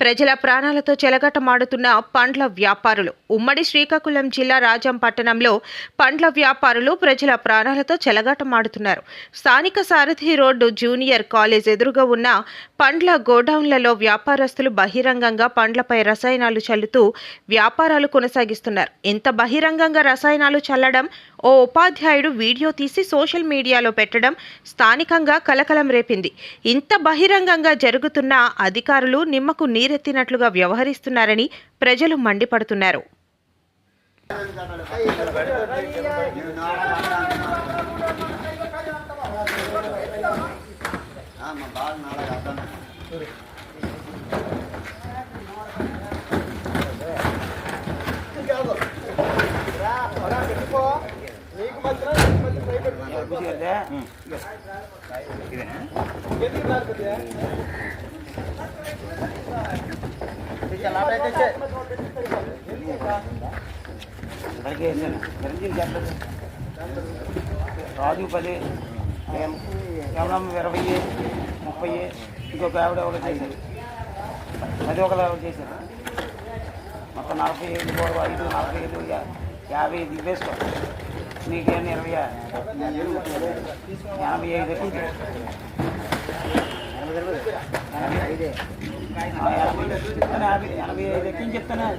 ప్రజల ప్రాణాలతో చెలగటమాడుతున్న పండ్ల వ్యాపారులు. ఉమ్మడి శ్రీకాకుళం జిల్లా రాజం పట్టణంలో పండ్ల వ్యాపారులు ప్రజల ప్రాణాలతో చెలగాటమాడుతున్నారు. స్థానిక సారథి రోడ్డు జూనియర్ కాలేజ్ ఎదురుగా ఉన్న పండ్ల గోడౌన్లలో వ్యాపారస్తులు బహిరంగంగా పండ్లపై రసాయనాలు చల్లుతూ వ్యాపారాలు కొనసాగిస్తున్నారు. ఇంత బహిరంగంగా రసాయనాలు చల్లడం ఓ ఉపాధ్యాయుడు వీడియో తీసి సోషల్ మీడియాలో పెట్టడం స్థానికంగా కలకలం రేపింది. ఇంత బహిరంగంగా జరుగుతున్న అధికారులు నిమ్మకు నీరెత్తినట్లుగా వ్యవహరిస్తున్నారని ప్రజలు మండిపడుతున్నారు. రాజు 10 కేవలం 20 30 ఇంకొక ఆవిడ ఒకటి చేశారు. అది ఒకరు ఆవిడ చేశారు. మొత్తం 45 5 45 50 దిగేసుకో. నీకేమి 85 ఎక్కించి చెప్తాను.